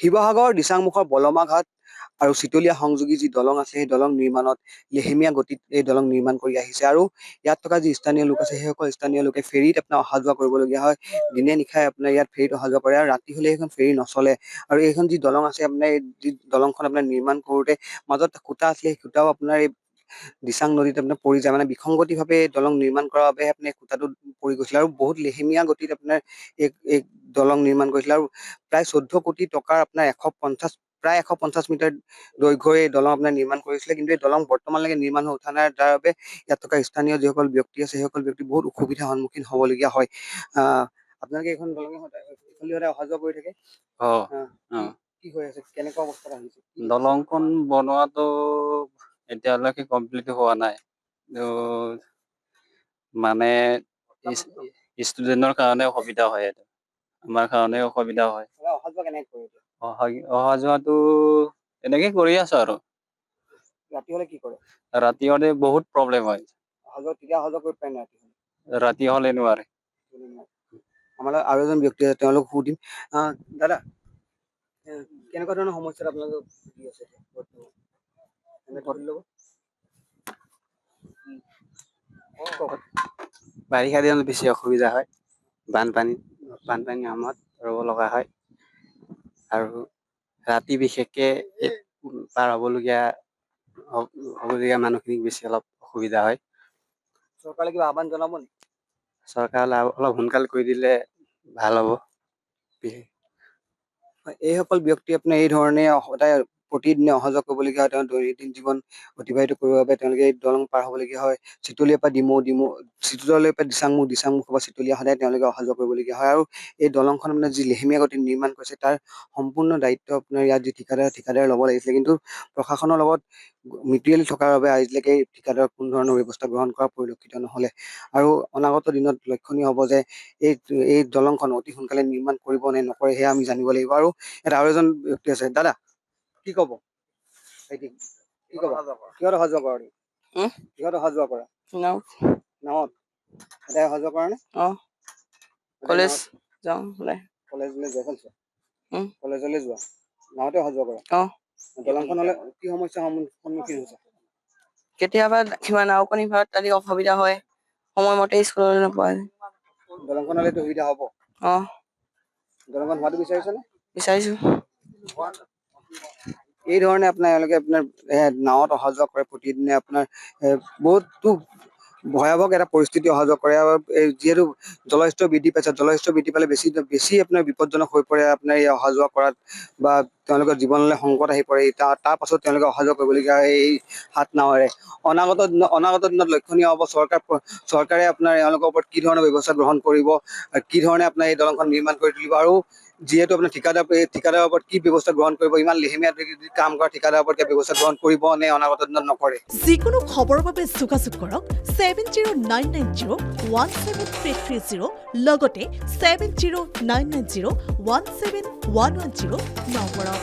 শিৱসাগৰ দিচাংমুখৰ বলমাঘাট আৰু চিতলীয়া সংযোগী যি দলং আছে সেই দলং নিৰ্মাণত লেহেমীয়া গতিত এই দলং নিৰ্মাণ কৰি আহিছে আৰু ইয়াত থকা যি স্থানীয় লোক আছে সেইসকল স্থানীয় লোকে ফেৰীত আপোনাৰ অহা যোৱা কৰিবলগীয়া হয়। দিনে নিশাই আপোনাৰ ইয়াত ফেৰীত অহা যোৱা কৰে আৰু ৰাতি হলে এইখন ফেৰী নচলে আৰু এইখন যি দলং আছে আপোনাৰ এই যি দলংখন আপোনাৰ নিৰ্মাণ কৰোতে মাজত খুঁটা আছিলে সেই খুঁটাও আপোনাৰ এই দিচাং নদীত আপোনাৰ পৰি যায় মানে বিসংগতিভাৱে দলং নিৰ্মাণ কৰাৰ বাবে আপুনি খুঁটাটোত পৰি গৈছিল আৰু বহুত লেহেমীয়া গতিত আপোনাৰ এই দলং নিৰ্মাণ কৰিছিল আৰু প্ৰায় 14 কোটি টকাৰ আপোনাৰ 150 মিটাৰ দৈৰ্ঘ্যৰ এই দলং আপোনাৰ নিৰ্মাণ কৰিছিলে কিন্তু এই দলং বৰ্তমানলৈকে নিৰ্মাণ হৈ উঠা নাই যাৰ বাবে ইয়াত থকা স্থানীয় যিসকল ব্যক্তি আছে সেইসকল ব্যক্তি বহুত অসুবিধাৰ সন্মুখীন হ'বলগীয়া হয়। আপোনালোকে এইখন দলঙে সদায় অহা যোৱা কৰি থাকে কি হৈ আছে কেনেকুৱা অৱস্থাত আহিছে দলংখন বনোৱাটো এতিয়ালৈকে কমপ্লিট হোৱা নাই মানে ষ্টুডেণ্টৰ কাৰণে অসুবিধা হয় এইটো আমাৰ কাৰণে অসুবিধা হয় অহা যোৱা কেনেকে কৰে অহা যোৱাটো এনেকে কৰি আছো আৰু ৰাতি হলে কি কৰে ৰাতি হলে বহুত প্ৰব্লেম হয় তেতিয়া অহা যোৱা কৰিব পাৰে নাই ৰাতি হলে নোৱাৰে আমাৰ আৰু এজন ব্যক্তি আছে তেওঁলোক সুধিম দাদা কেনেকুৱা ধৰণৰ সমস্যাত আপোনালোকে ভুগি আছে বাৰিষা দিনত বেছি অসুবিধা হয় বানপানীৰ সময়ত ৰ'ব লগা হয় আৰু ৰাতি বিশেষকে পাৰ হ'বলগীয়া মানুহখিনিক বেছি অলপ অসুবিধা হয় চৰকাৰে কিবা আহ্বান জনাব নেকি চৰকাৰে অলপ সোনকাল কৰি দিলে ভাল হ'ব এইসকল ব্যক্তি আপোনাৰ এই ধৰণে সদায় প্ৰতিদিনে অহা যোৱা কৰিবলগীয়া হয় তেওঁ দৈনন্দিন জীৱন অতিবাহিত কৰিবৰ বাবে তেওঁলোকে এই দলং পাৰ হ'বলগীয়া হয় চিতলীয়াৰ পৰা চিতলীয়াৰ পৰা দিচাংমুখৰ পৰা চিতলীয়া সদায় তেওঁলোকে অহা যোৱা কৰিবলগীয়া হয় আৰু এই দলংখন মানে যি লেহেমীয়া গতিত নিৰ্মাণ কৰিছে তাৰ সম্পূৰ্ণ দায়িত্ব আপোনাৰ ইয়াত যি ঠিকাদাৰে ল'ব লাগিছিলে কিন্তু প্ৰশাসনৰ লগত মিতিৰালি থকাৰ বাবে আজিলৈকে এই ঠিকাদাৰৰ কোনো ধৰণৰ ব্যৱস্থা গ্ৰহণ কৰা পৰিলক্ষিত নহলে আৰু অনাগত দিনত লক্ষণীয় হ'ব যে এই দলংখন অতি সোনকালে নিৰ্মাণ কৰিব নে নকৰে সেয়া আমি জানিব লাগিব আৰু আৰু এজন ব্যক্তি আছে দাদা কি কব কি কব কিহত অহা যোৱা কৰা কিহত অহা যোৱা কৰা নাৱত সদায় অহা যোৱা কৰা নে কলেজ যাওঁ কলেজলৈ যোৱা ভাল কলেজলৈ যোৱা নাৱতে অহা যোৱা কৰা দলংখন হলে কি সমস্যাৰ সন্মুখীন হৈছে কেতিয়াবা কিবা নাওকনি ভাড়াত আদি অসুবিধা হয় সময়মতে স্কুললৈ নোপোৱা দলংখন হলে সুবিধা হ'ব দলংখন হোৱাটো বিচাৰিছেনে বিচাৰিছো এই ধৰণে আপোনালোকে আপোনাৰ নাৱত অহা যোৱা কৰে প্ৰতিদিনে আপোনাৰ বহুতো ভয়াৱহ এটা পৰিস্থিতি অহা যোৱা কৰে যিহেতু জলস্তৰ বৃদ্ধি পাইছে জলস্তৰ বৃদ্ধি পালে বেছি আপোনাৰ বিপদজনক হৈ পৰে আপোনাৰ এই অহা যোৱা কৰাত বা তেওঁলোকৰ জীৱনলৈ সংকট আহি পৰে তাৰ পাছত তেওঁলোকে অহা যোৱা কৰিবলগীয়া হয় এই হাত নাৱেৰে অনাগত দিনত লক্ষণীয় হ'ব চৰকাৰে আপোনাৰ এওঁলোকৰ ওপৰত কি ধৰণৰ ব্যৱস্থা গ্ৰহণ কৰিব কি ধৰণে আপোনাৰ এই দলংখন নিৰ্মাণ কৰি তুলিব আৰু যিহেতু আপোনাৰ ঠিকাদাৰৰ ওপৰত কি ব্যৱস্থা গ্ৰহণ কৰিব ইমান লেহেমীয়া কাম কৰা ঠিকাদাৰৰ ওপৰত ব্যৱস্থা গ্ৰহণ কৰিব নে অনাগত দিনত নকৰে যিকোনো খবৰৰ বাবে যোগাযোগ কৰক 7099017330 লগতে 7099017110 নম্বৰত